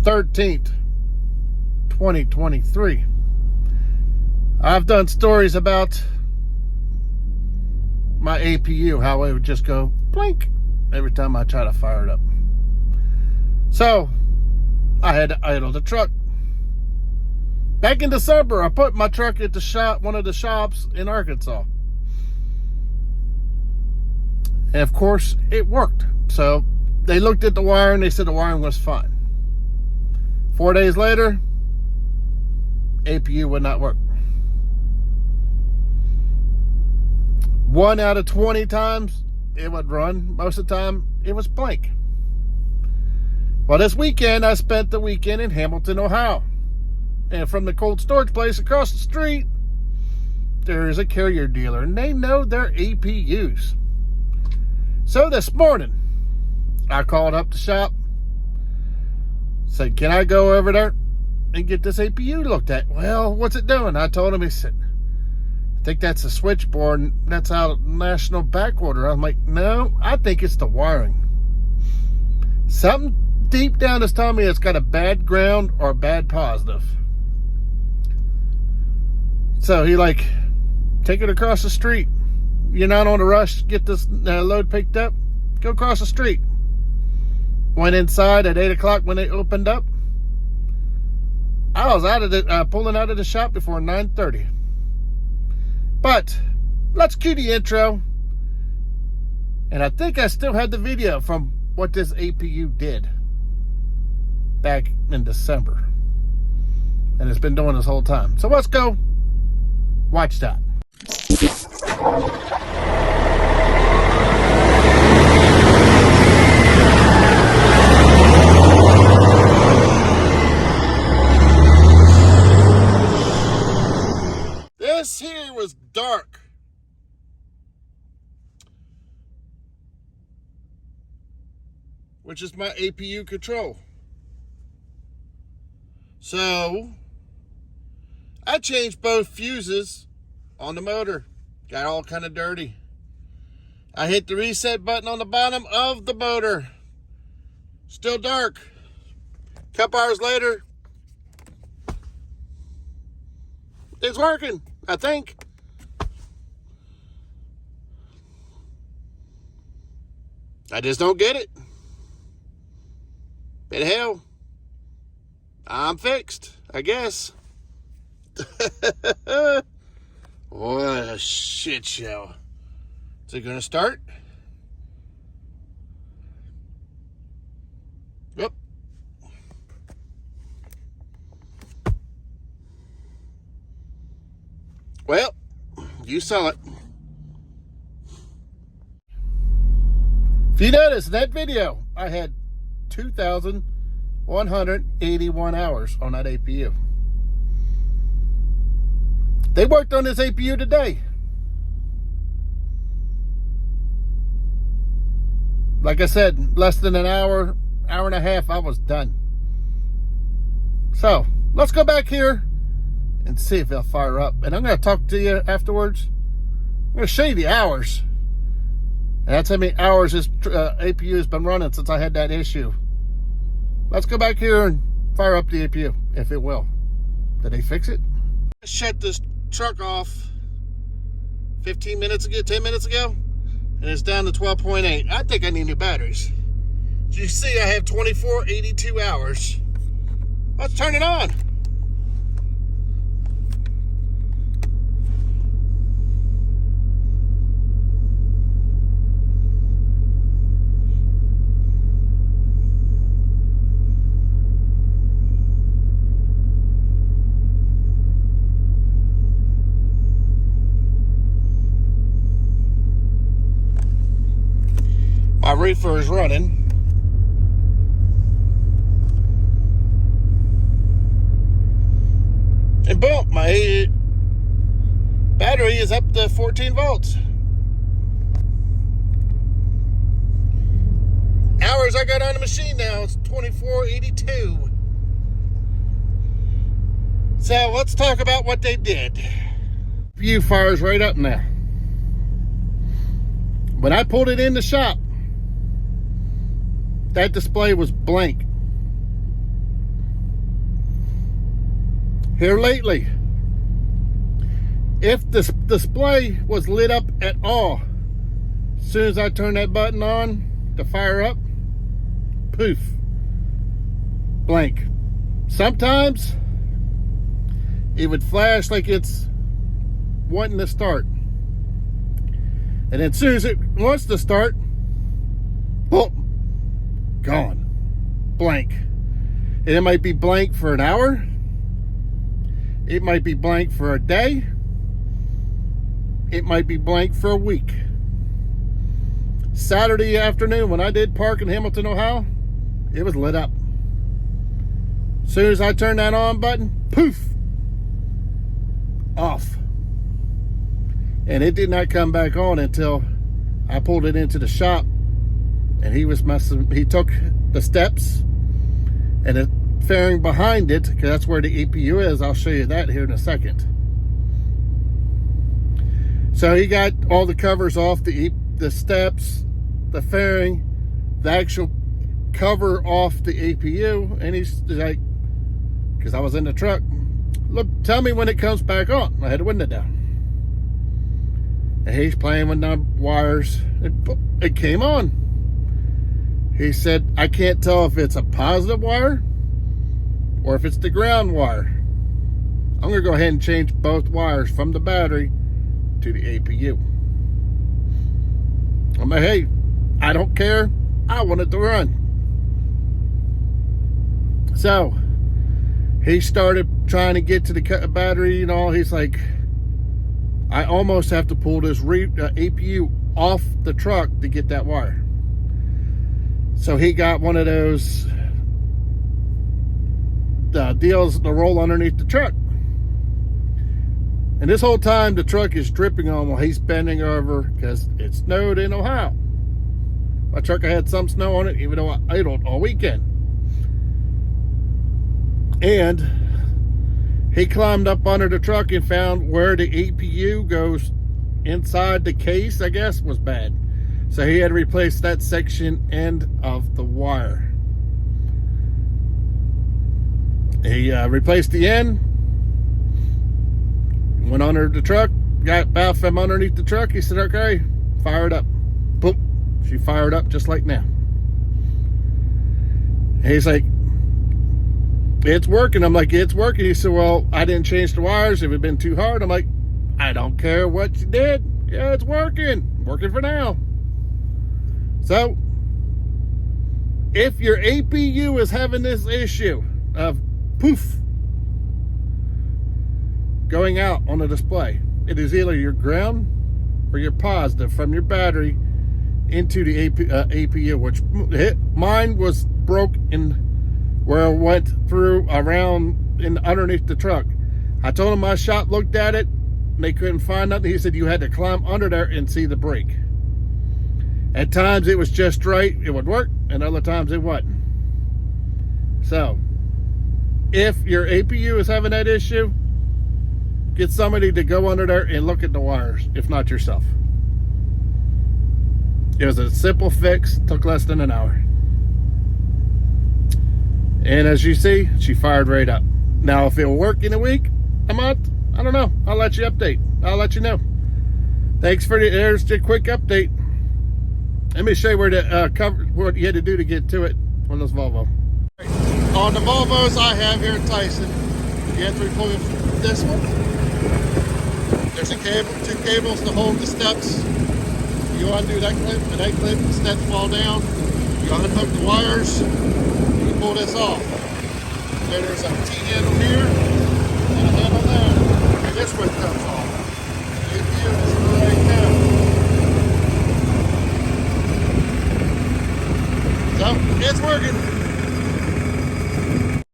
13th, 2023. I've done stories about my APU, how it would just go blink every time I try to fire it up. So I had to idle the truck. Back in December, I put my truck at the shop, one of the shops in Arkansas. And of course, it worked. So they looked at the wire and they said the wiring was fine. 4 days later, APU would not work. 1 out of 20 times it would run. Most of the time it was blank. Well, this weekend I spent the weekend in Hamilton, Ohio. And from the cold storage place across the street, there is a Carrier dealer and they know their APUs. So this morning, I called up the shop, said, can I go over there and get this APU looked at? Well, what's it doing? I told him, he said, I think that's a switchboard and that's out of national back order. I'm like, no, I think it's the wiring. Something deep down is telling me it's got a bad ground or a bad positive. So he like, take it across the street. You're not on a rush to get this load picked up. Go across the street. Went inside at 8 o'clock when they opened up. I was out of the pulling out of the shop before 9:30. But let's cue the intro. And I think I still had the video from what this APU did back in December. And it's been doing this whole time. So let's go watch that. This here was dark. Which is my APU control. So I changed both fuses on the motor. Got all kind of dirty. I hit the reset button on the bottom of the motor. Still dark. Couple hours later, it's working, I think. I just don't get it. But hell, I'm fixed, I guess. What a shit show. Is it gonna start? Yep. Well, you saw it. If you notice in that video, I had 2,181 hours on that APU. They worked on this APU today. Like I said, less than an hour, hour and a half, I was done. So, let's go back here and see if they'll fire up. And I'm going to talk to you afterwards. I'm going to show you the hours. And that's how many hours this APU has been running since I had that issue. Let's go back here and fire up the APU, if it will. Did they fix it? I shut this truck off 15 minutes ago, 10 minutes ago, and it's down to 12.8. I think I need new batteries. As you see, I have 2482 hours. Let's turn it on. My reefer is running. And boom, my battery is up to 14 volts. Hours I got on the machine now, it's 2482. So let's talk about what they did. View fires right up now. When I pulled it in the shop, that display was blank. here lately. If the display was lit up at all, as soon as I turn that button on to fire up, poof, blank. Sometimes it would flash like it's wanting to start. And then as soon as it wants to start, oh, gone. Blank. And it might be blank for an hour. It might be blank for a day. It might be blank for a week. Saturday afternoon when I did park in Hamilton, Ohio, it was lit up. As soon as I turned that on button, poof, off. And it did not come back on until I pulled it into the shop, and he was messing. He took the steps and the fairing behind it, because that's where the APU is. I'll show you that here in a second. So he got all the covers off, the steps, the fairing, the actual cover off the APU, and he's like, because I was in the truck, look, tell me when it comes back on. I had the window down. And he's playing with the wires. It came on. He said, I can't tell if it's a positive wire or if it's the ground wire. I'm going to go ahead and change both wires from the battery to the APU. I'm like, hey, I don't care. I want it to run. So he started trying to get to the battery and all. He's like, I almost have to pull this APU off the truck to get that wire. So he got one of those deals to roll underneath the truck. And this whole time the truck is dripping on while he's bending over because it snowed in Ohio. My truck had some snow on it, even though I idled all weekend. And he climbed up under the truck and found where the APU goes inside the case, I guess, was bad. So he had to replace that section end of the wire. He replaced the end, went under the truck, got Beth from underneath the truck. He said, okay, fire it up. Boop. She fired up just like now. And he's like, it's working. I'm like, it's working. He said, well, I didn't change the wires. If it had been too hard, I'm like, I don't care what you did. Yeah, it's working. Working for now. So, if your APU is having this issue of poof going out on the display, it is either your ground or your positive from your battery into the APU, which mine was broke in where it went through around in underneath the truck. I told him my shop looked at it and they couldn't find nothing. He said you had to climb under there and see the break. At times it was just right, it would work, and other times it wasn't. So, if your APU is having that issue, get somebody to go under there and look at the wires, if not yourself. It was a simple fix, took less than an hour. And as you see, she fired right up. Now, if it'll work in a week, a month, I don't know. I'll let you update. I'll let you know. Thanks for there's the quick update. Let me show you where to cover what you had to do to get to it on this Volvo. On the Volvos I have here at Tyson, you have to remove this one. There's a cable, 2 cables to hold the steps. You undo that clip, and that clip, the steps fall down. You unhook the wires, and you pull this off. Then there's a T-handle here, and a handle there, and this one comes off. The APU is right now. So, it's working.